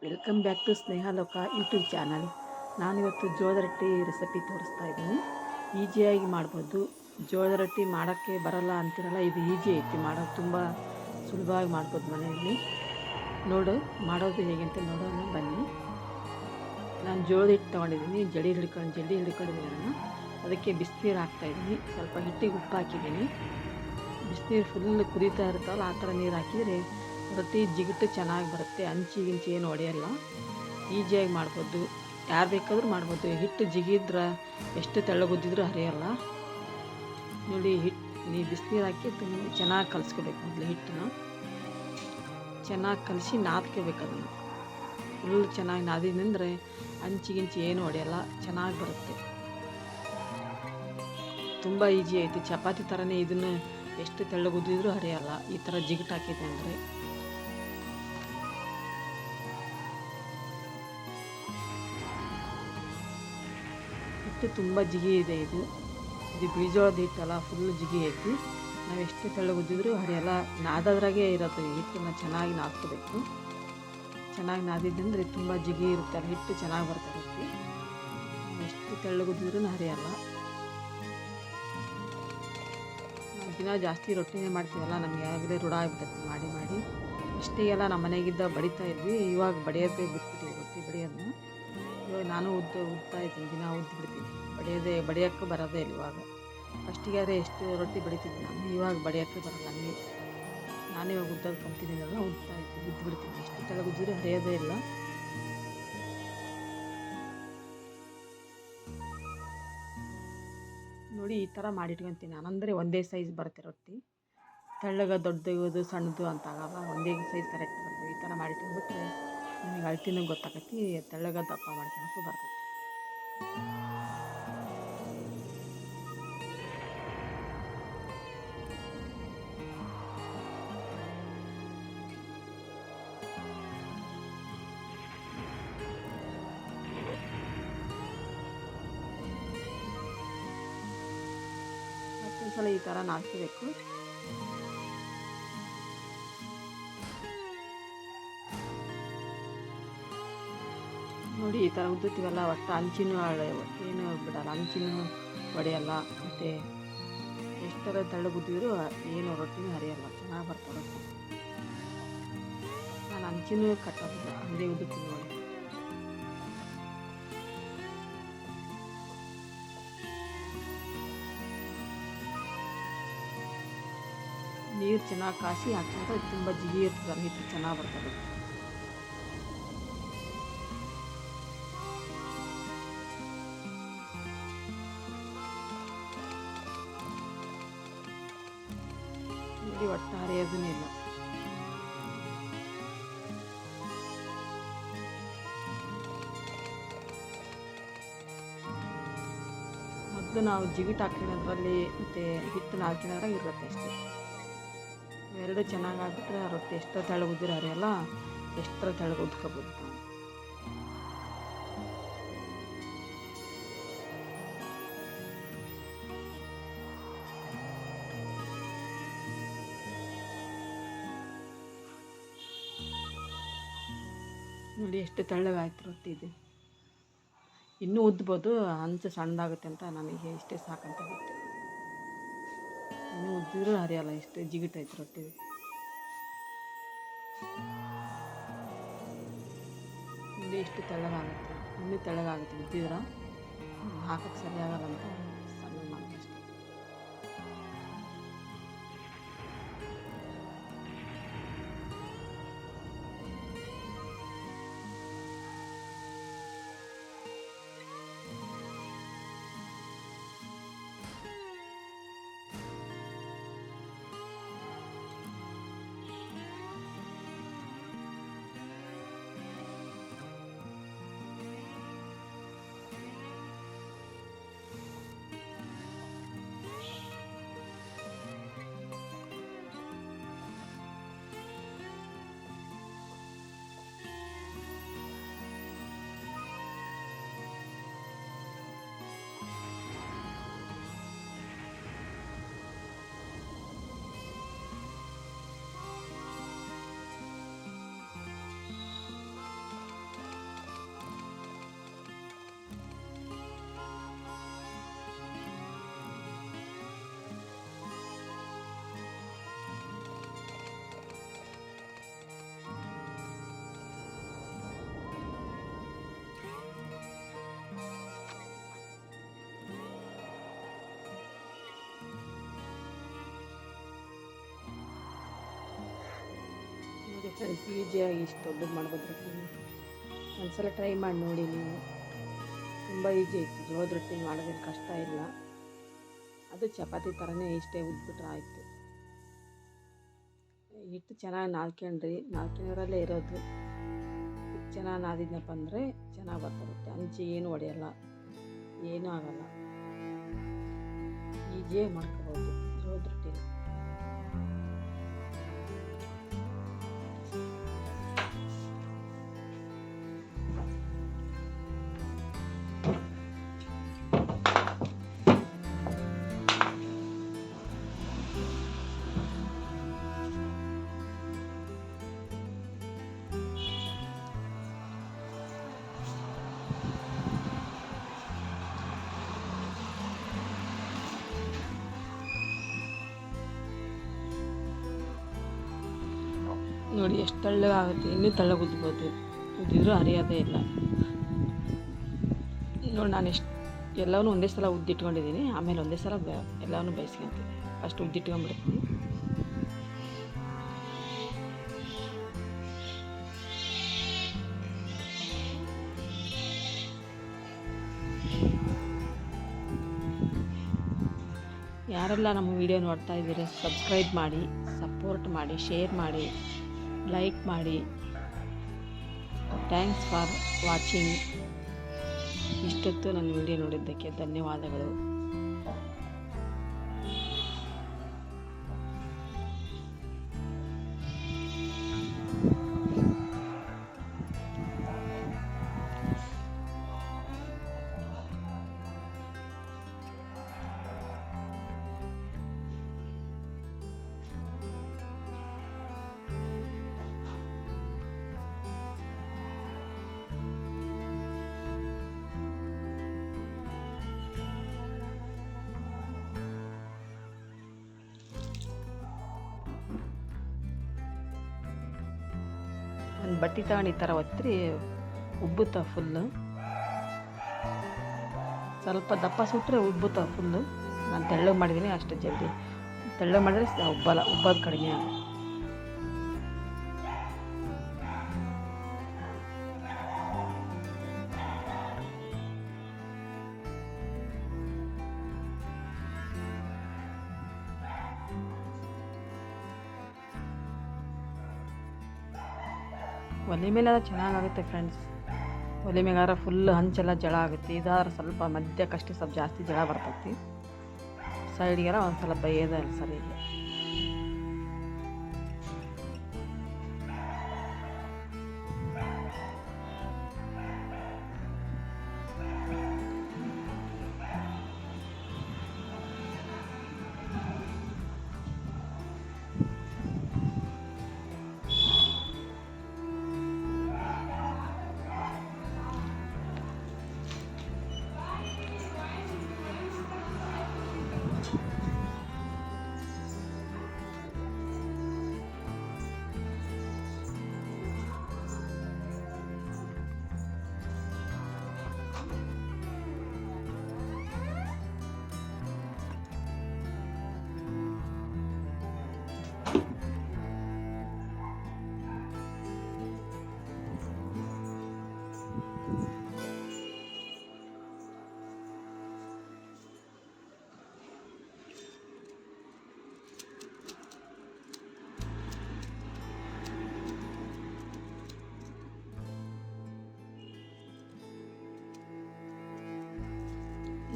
Welcome back to Snehaloka YouTube channel. ನಾನಿವತ್ತು ಜೋಳದ ರೊಟ್ಟಿ ರೆಸಿಪಿ ತೋರಿಸ್ತಾ ಇದ್ದೀನಿ. ಈಸಿಯಾಗಿ ಮಾಡ್ಬೋದು. ಜೋಳದ ರೊಟ್ಟಿ ಮಾಡೋಕ್ಕೆ ಬರಲ್ಲ ಅಂತಿರಲ್ಲ, ಇದು ಈಸಿ ಐತಿ, ಮಾಡೋದು ತುಂಬ ಸುಲಭವಾಗಿ ಮಾಡ್ಬೋದು ಮನೆಯಲ್ಲಿ. ಮಾಡೋದು ಹೇಗೆ ಅಂತ ನೋಡೋಣ ಬನ್ನಿ. ನಾನು ಜೋಳದ ಹಿಟ್ಟು ತೊಗೊಂಡಿದ್ದೀನಿ, ಜಡಿ ಹಿಡ್ಕೊಂಡಿದ್ದೀನಿ. ಅದಕ್ಕೆ ಬಿಸಿನೀರು ಹಾಕ್ತಾಯಿದ್ದೀನಿ. ಸ್ವಲ್ಪ ಹಿಟ್ಟಿಗೆ ಉಪ್ಪು ಹಾಕಿದ್ದೀನಿ. ಬಿಸಿನೀರು ಫುಲ್ ಕುದೀತಾ ಇರ್ತಾವಲ್ಲ, ಆ ಥರ ನೀರು ಹಾಕಿದರೆ ರೊಟ್ಟಿ ಜಿಗುಟು ಚೆನ್ನಾಗಿ ಬರುತ್ತೆ. ಗಿಂಚಿ ಏನು ಹೊಡೆಯಲ್ಲ. ಈಸಿಯಾಗಿ ಮಾಡ್ಬೋದು, ಯಾರು ಬೇಕಾದರೂ ಮಾಡ್ಬೋದು. ಹಿಟ್ಟು ಜಿಗಿದ್ರೆ ಎಷ್ಟು ತೆಳ್ಳಗುದ್ದಿದ್ರೂ ಹರಿಯಲ್ಲ. ನೋಡಿ, ಬಿಸಿನೀರು ಹಾಕಿ ತುಂಬ ಚೆನ್ನಾಗಿ ಕಲಿಸ್ಕೋಬೇಕು. ಮೊದಲು ಹಿಟ್ಟನ್ನ ಚೆನ್ನಾಗಿ ಕಲಸಿ ನಾದ್ಕೋಬೇಕು. ಅದನ್ನು ಫುಲ್ ಚೆನ್ನಾಗಿ ನಾದಿದಂದರೆ ಗಿಂಚಿ ಏನು ಹೊಡೆಯಲ್ಲ, ಚೆನ್ನಾಗಿ ಬರುತ್ತೆ. ತುಂಬ ಈಸಿ ಐತಿ. ಚಪಾತಿ ಥರನೇ ಇದನ್ನು ಎಷ್ಟು ತೆಳ್ಳಗುದ್ದಿದ್ರೂ ಹರಿಯಲ್ಲ, ಈ ಥರ ಜಿಗುಟು ಹಾಕಿದೆ ಅಂದರೆ. ಹಿಟ್ಟು ತುಂಬ ಜಿಗಿ ಇದೆ. ಇದು ಬೀಜೋಳದ ಹಿಟ್ಟಲ್ಲ, ಫುಲ್ ಜಿಗಿ ಐತಿ. ನಾವು ಎಷ್ಟು ತೆಳ್ಳಗುದ್ದಿದ್ರೂ ಹರಿಯಲ್ಲ. ನಾದದ್ರಾಗೆ ಇರೋದು. ಹಿಟ್ಟನ್ನು ಚೆನ್ನಾಗಿ ನಾದ್ಕೋಬೇಕು. ಚೆನ್ನಾಗಿ ನಾದಿದ್ದಂದರೆ ತುಂಬ ಜಿಗಿ ಇರುತ್ತಲ್ಲ, ಹಿಟ್ಟು ಚೆನ್ನಾಗಿ ಬರ್ತದೆ. ಎಷ್ಟು ತೆಳ್ಳಗುದ್ದಿದ್ರೂ ಹರಿಯಲ್ಲ. ನಾವು ದಿನ ಜಾಸ್ತಿ ರೊಟ್ಟಿನೇ ಮಾಡ್ತೀವಲ್ಲ, ನಮಗೆ ಆಗಲೇ ರೂಢ ಆಗಿಬಿಟ್ಟೈತಿ ಮಾಡಿ ಮಾಡಿ. ಅಷ್ಟೇ ನಮ್ಮ ಮನೆಗಿದ್ದ ಬಡಿತಾ ಇದ್ವಿ. ಇವಾಗ ಬಡಿಯೋದೇ ಬಿಟ್ಬಿಟ್ಟಿವಿ, ರೊಟ್ಟಿ ಬಡಿಯೋದನ್ನ. ಇವಾಗ ನಾನು ಉದ್ತಾ ಇದ್ದೀನಿ, ದಿನ ಬಿಡ್ತೀನಿ. ಬಡಿಯೋಕ್ಕೆ ಬರೋದೇ ಇಲ್ಲ ಇವಾಗ. ಫಸ್ಟಿಗಾದ್ರೆ ಎಷ್ಟು ರೊಟ್ಟಿ ಬಡಿತಿದ್ದೆ ನಾನು, ಇವಾಗ ಬಡಿಯೋಕ್ಕೆ ಬರೋಲ್ಲ. ನಾನೇ ಇವಾಗ ಉದ್ದೋದು ಕಲ್ತಿದ್ದೀನಲ್ಲ, ಬಿಡ್ತೀನಿ. ಎಷ್ಟು ತೆಳಗುದ್ದಿದ್ರೆ ಹರಿಯೋದೇ ಇಲ್ಲ. ನೋಡಿ, ಈ ಥರ ಮಾಡಿಟ್ಕೊತೀನಿ ನಾನು. ಅಂದರೆ ಒಂದೇ ಸೈಜ್ ಬರುತ್ತೆ ರೊಟ್ಟಿ. ದೊಡ್ಡದು ಸಣ್ಣದು ಅಂತ ಆಗಲ್ಲ, ಒಂದೇ ಸೈಜ್ ಕರೆಕ್ಟ್ ಬರ್ತದೆ. ಈ ಥರ ಮಾಡಿಟ್ಕೊಂಡ್ಬಿಟ್ರೆ ನಿಮಗೆ ಅಳ್ತಿನೂ ಗೊತ್ತಾಗತ್ತೆ, ದಪ್ಪ ಮಾಡ್ಕೊಳಕ್ಕೂ ಬರ್ತೈತಿ. ಮತ್ತೊಂದ್ಸಲ ಈ ಥರ ನಾದ್ಕೋಬೇಕು. ನೋಡಿ, ಈ ಥರ ಉದ್ದುತ್ತೀವಲ್ಲ, ಒಟ್ಟು ಅಂಚಿನೂ ಏನು ಬಿಡಲ್ಲ, ಅಂಚಿನೂ ಹೊಡೆಯಲ್ಲ. ಮತ್ತು ಎಷ್ಟರ ತೆಳ್ಳಗುದ್ದಿದ್ರೂ ಏನು ರೊಟ್ಟಿನೂ ಹರಿಯಲ್ಲ, ಚೆನ್ನಾಗಿ ಬರ್ತವೆ ರೊಟ್ಟಿ. ನಾನು ಅಂಚಿನೂ ಕಟ್ಟೋದಿಲ್ಲ, ಹಂಗೆ ಉದ್ದುತ್ತೀನಿ ನೋಡಿ. ನೀರು ಚೆನ್ನಾಗಿ ಕಾಸಿ ಹಾಕಿದ್ರೆ ತುಂಬ ಜಿಗಿ ಇರ್ತದೆ, ಹಿಟ್ಟು ಚೆನ್ನಾಗಿ ಬರ್ತದೆ. ನೋಡಿ, ಒಟ್ಟು ಹರಿಯೋದನ್ನೇ ಇಲ್ಲ. ಮೊದಲು ನಾವು ಜಿಗಿಟ್ ಹಾಕಿರೋದ್ರಲ್ಲಿ ಮತ್ತು ಹಿಟ್ಟು ಹಾಕಿರೋದ್ರಾಗ ಇರುತ್ತೆ ಅಷ್ಟೇ. ಎರಡು ಚೆನ್ನಾಗಿ ಆಗಿಬಿಟ್ರೆ ರೊಟ್ಟಿ ಎಷ್ಟು ತೆಳ್ಳಗುದ್ದಿರೋ ಹರಿಯಲ್ಲ, ಎಷ್ಟರ ತೆಳ್ಳಗೆ ಉದ್ಕೋಬೋದು ನಾವು. ನೋಡಿ, ಎಷ್ಟು ತೆಳ್ಳಗಾಯ್ತು ರೊಟ್ಟಿ ಇದು. ಇನ್ನೂ ಉದ್ಬೋದು, ಅಂಚು ಸಣ್ಣದಾಗುತ್ತೆ ಅಂತ ನನಗೆ ಇಷ್ಟೇ ಸಾಕಂತ ಬಿಟ್ಟು. ಇನ್ನೂ ಉದ್ದಿದ್ರೂ ಹರಿಯಲ್ಲ, ಇಷ್ಟು ಜಿಗಿಟೈತೆ ರೊಟ್ಟಿ. ನೋಡಿ, ಎಷ್ಟು ತೆಳ್ಳಗಾಗುತ್ತೆ. ಇನ್ನೂ ತೆಳ್ಳಗಾಗುತ್ತೆ ಉದ್ದಿದ್ರೆ, ಹಾಕೋಕ್ಕೆ ಸರಿಯಾಗಲ್ಲ ಅಂತ ಸಣ್ಣ ಮಾಡೋದು ಅಷ್ಟೇ. ಫ್ರೆಂಡ್ಸ್, ಈಸಿಯಾಗಿ ಇಷ್ಟು ದೊಡ್ಡದು ಮಾಡ್ಬೋದು ರೊಟ್ಟಿ. ಒಂದ್ಸಲ ಟ್ರೈ ಮಾಡಿ ನೋಡಿ ನೀವು. ತುಂಬ ಈಸಿ ಐತಿ. ಜೋಳದ ರೊಟ್ಟಿ ಮಾಡೋದೇನು ಕಷ್ಟ ಇಲ್ಲ. ಅದು ಚಪಾತಿ ಥರನೇ ಇಷ್ಟೇ ಉದ್ಬಿಟ್ರೆ ಆಯಿತು. ಹಿಟ್ಟು ಚೆನ್ನಾಗಿ ನಾದ್ಕೊಂಡ್ರಿ, ನಾದ್ಕೊಂಡ್ರಲ್ಲೇ ಇರೋದು. ಚೆನ್ನಾಗಿ ನಾದಿದ್ನಪ್ಪ ಅಂದರೆ ಚೆನ್ನಾಗಿ ಬರ್ತರುತ್ತೆ. ಹಂಚಿ ಏನು ಹೊಡೆಯಲ್ಲ, ಏನೂ ಆಗಲ್ಲ. ಈಜಿಯಾಗಿ ಮಾಡ್ಕೋಬೋದು ಜೋಳದ ರೊಟ್ಟಿನ. ನೋಡಿ ಎಷ್ಟು ತೆಳ್ಳಗಾಗುತ್ತೆ. ಇನ್ನೂ ತೆಳ್ಳಗೆ ಉದ್ಬೋದು. ಉದ್ದಿದ್ರೂ ಅರಿಯೋದೇ ಇಲ್ಲ. ನೋಡಿ ನಾನು ಎಲ್ಲವನ್ನೂ ಒಂದೇ ಸಲ ಉದ್ದಿಟ್ಕೊಂಡಿದ್ದೀನಿ. ಆಮೇಲೆ ಒಂದೇ ಸಲ ಎಲ್ಲವನ್ನೂ ಬೇಯಿಸ್ಕೊಂತೀನಿ. ಫಸ್ಟ್ ಉದ್ದಿಟ್ಕೊಂಡ್ಬಿಡ್ತೀನಿ. ಯಾರೆಲ್ಲ ನಮ್ಮ ವಿಡಿಯೋ ನೋಡ್ತಾ ಇದ್ದೀರಿ, ಸಬ್ಸ್ಕ್ರೈಬ್ ಮಾಡಿ, ಸಪೋರ್ಟ್ ಮಾಡಿ, ಶೇರ್ ಮಾಡಿ, ಲೈಕ್ ಮಾಡಿ. Thanks for watching. ಇಷ್ಟೊತ್ತು ನನ್ನ ವಿಡಿಯೋ ನೋಡಿದ್ದಕ್ಕೆ ಧನ್ಯವಾದಗಳು. ಒಂದು ಬಟ್ಟೆ ತಗೊಂಡು ಈ ಥರ ಒತ್ತಿರಿ, ಉಬ್ಬುತ್ತ ಫುಲ್ಲು. ಸ್ವಲ್ಪ ದಪ್ಪ ಸುಟ್ಟರೆ ಉಬ್ಬುತ್ತ ಫುಲ್ಲು. ನಾನು ತೆಳ್ಳಗೆ ಮಾಡಿದ್ದೀನಿ, ಅಷ್ಟು ಜಲ್ದಿ ತೆಳ್ಳಗೆ ಮಾಡಿದ್ರೆ ಉಬ್ಬಲ್ಲ, ಉಬ್ಬೋದು ಕಡಿಮೆ ಆಗುತ್ತೆ. ಒಲೆ ಮೇಲೆ ಅದು ಚೆನ್ನಾಗಾಗುತ್ತೆ ಫ್ರೆಂಡ್ಸ್. ಒಲೆ ಮೇಲಾರ ಫುಲ್ ಹಂಚೆಲ್ಲ ಜಳ ಆಗುತ್ತೆ. ಇದಾದ್ರೆ ಸ್ವಲ್ಪ ಮಧ್ಯಕ್ಕಷ್ಟೇ ಸ್ವಲ್ಪ ಜಾಸ್ತಿ ಜಳ ಬರ್ತೈತಿ. ಸೈಡ್ಗೆಲ್ಲ ಒಂದು ಸಲ ಬೇಯೋದಲ್ಲ ಸರಿಗೆ.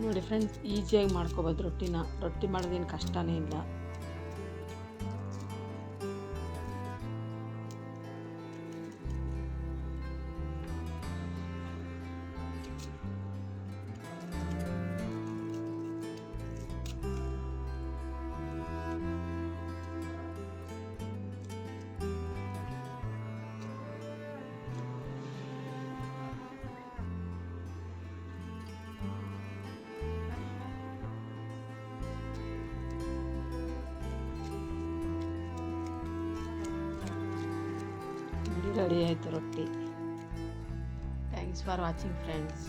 ನೋಡಿ ಫ್ರೆಂಡ್ಸ್, ಈಸಿಯಾಗಿ ಮಾಡ್ಕೋಬೋದು ರೊಟ್ಟಿನ. ರೊಟ್ಟಿ ಮಾಡೋದೇನು ಕಷ್ಟನೇ ಇಲ್ಲ. ರೆಡಿ ಆಯಿತು ರೊಟ್ಟಿ. Thanks for watching friends.